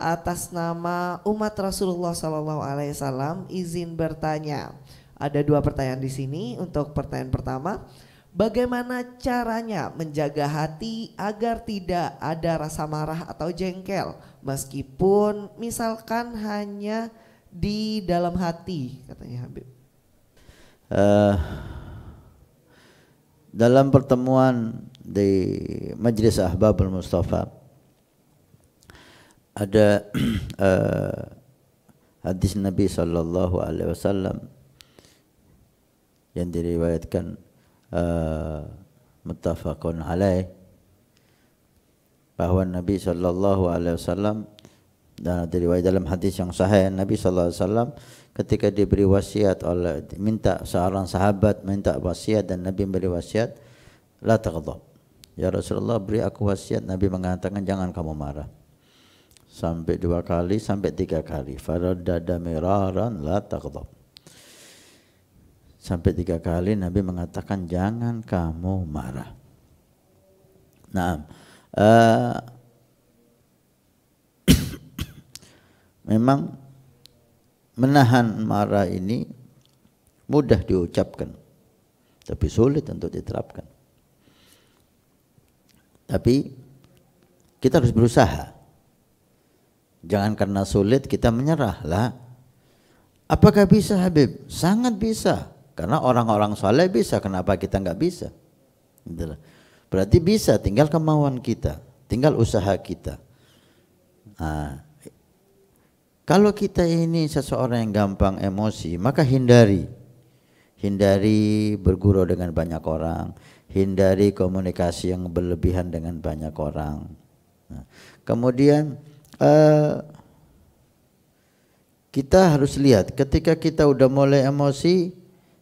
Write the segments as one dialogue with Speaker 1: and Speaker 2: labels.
Speaker 1: atas nama umat Rasulullah SAW izin bertanya. Ada 2 pertanyaan di sini. Untuk pertanyaan pertama, bagaimana caranya menjaga hati agar tidak ada rasa marah atau jengkel meskipun misalkan hanya di dalam hati, katanya Habib.
Speaker 2: Dalam pertemuan di Majlis Ahbabul Mustafa ada hadis Nabi sallallahu alaihi wasallam yang diriwayatkan muttafaqun alaih, bahwa Nabi sallallahu alaihi wasallam, dan diriwayat dalam hadis yang sahih, Nabi sallallahu alaihi wasallam ketika diberi wasiat oleh, minta seorang sahabat minta wasiat dan Nabi beri wasiat, la taghdab, ya Rasulullah beri aku wasiat. Nabi mengatakan jangan kamu marah. Sampai 2 kali sampai 3 kali, faraddada miraran la taghdab. Sampai 3 kali Nabi mengatakan jangan kamu marah. Nah, memang menahan marah ini mudah diucapkan, tapi sulit untuk diterapkan. Tapi kita harus berusaha. Jangan karena sulit kita menyerah lah. Apakah bisa Habib? Sangat bisa. Karena orang-orang saleh bisa, kenapa kita nggak bisa? Berarti bisa, tinggal kemauan kita, tinggal usaha kita. Nah, kalau kita ini seseorang yang gampang emosi, maka hindari bergurau dengan banyak orang, hindari komunikasi yang berlebihan dengan banyak orang. Nah, kemudian kita harus lihat ketika kita udah mulai emosi,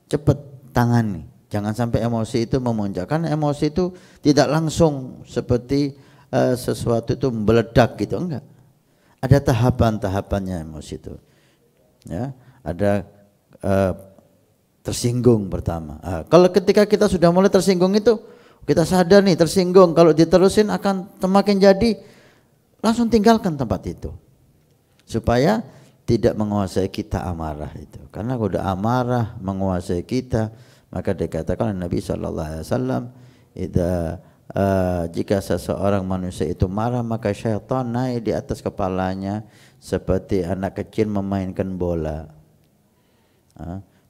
Speaker 2: cepat tangani. Jangan sampai emosi itu memuncak. Karena emosi itu tidak langsung seperti sesuatu itu meledak gitu, enggak. Ada tahapan-tahapannya emosi itu. Ya, ada tersinggung pertama. Kalau ketika kita sudah mulai tersinggung itu, kita sadar nih tersinggung, kalau diterusin akan semakin jadi, langsung tinggalkan tempat itu supaya tidak menguasai kita amarah itu. Karena kalau udah amarah menguasai kita, maka dikatakan oleh Nabi SAW, jika seseorang manusia itu marah, maka syaitan naik di atas kepalanya seperti anak kecil memainkan bola.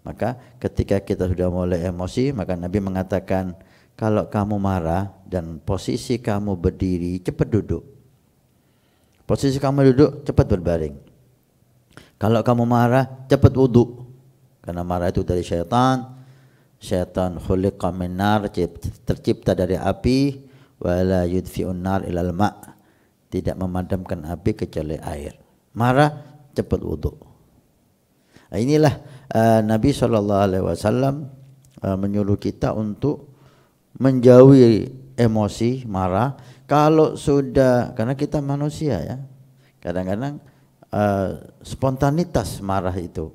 Speaker 2: Maka ketika kita sudah mulai emosi, maka Nabi mengatakan, kalau kamu marah dan posisi kamu berdiri, cepat duduk. Posisi kamu duduk, cepat berbaring. Kalau kamu marah, cepat wudu. Karena marah itu dari syaitan. Syaitan khuliqa min nar, tercipta dari api. Wala yudfi'un nar ilal ma', tidak memadamkan api kecuali air. Marah, cepat wudu. Nah, inilah Nabi SAW menyuruh kita untuk menjauhi emosi marah. Kalau sudah, karena kita manusia ya, kadang-kadang spontanitas marah itu,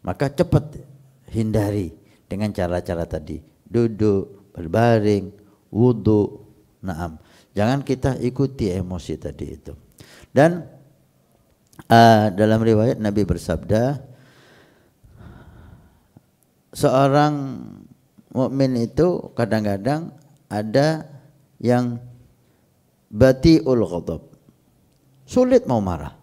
Speaker 2: maka cepat hindari dengan cara-cara tadi, duduk, berbaring, wudu. Naam, jangan kita ikuti emosi tadi itu. Dan dalam riwayat Nabi bersabda, seorang mukmin itu kadang-kadang ada yang batiul ghadab, sulit mau marah.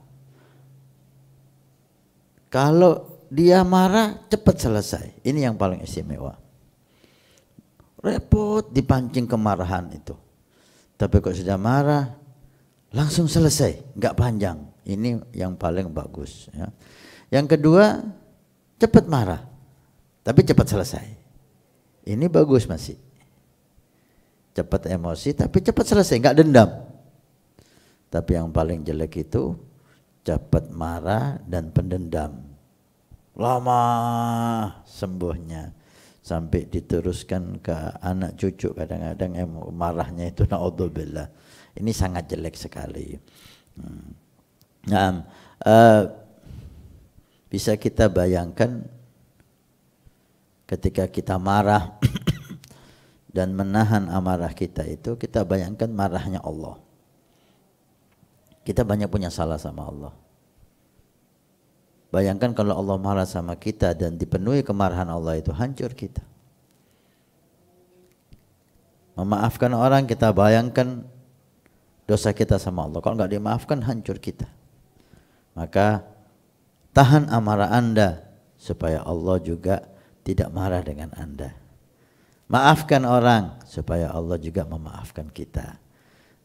Speaker 2: Kalau dia marah cepat selesai. Ini yang paling istimewa. Repot dipancing kemarahan itu. Tapi kalau sudah marah langsung selesai, nggak panjang. Ini yang paling bagus ya. Yang kedua, cepat marah tapi cepat selesai. Ini bagus masih. Cepat emosi tapi cepat selesai, nggak dendam. Tapi yang paling jelek itu cepat marah dan pendendam. Lama sembuhnya sampai diteruskan ke anak cucu, kadang-kadang marahnya itu naudzubillah. Ini sangat jelek sekali. Nah, bisa kita bayangkan ketika kita marah dan menahan amarah kita itu, kita bayangkan marahnya Allah. Kita banyak punya salah sama Allah. Bayangkan kalau Allah marah sama kita dan dipenuhi kemarahan Allah, itu hancur kita. Memaafkan orang, kita bayangkan dosa kita sama Allah. Kalau nggak dimaafkan, hancur kita. Maka tahan amarah Anda supaya Allah juga tidak marah dengan Anda. Maafkan orang supaya Allah juga memaafkan kita.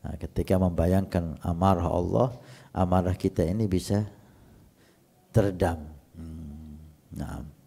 Speaker 2: Nah, ketika membayangkan amarah Allah, amarah kita ini bisa teredam. Nah.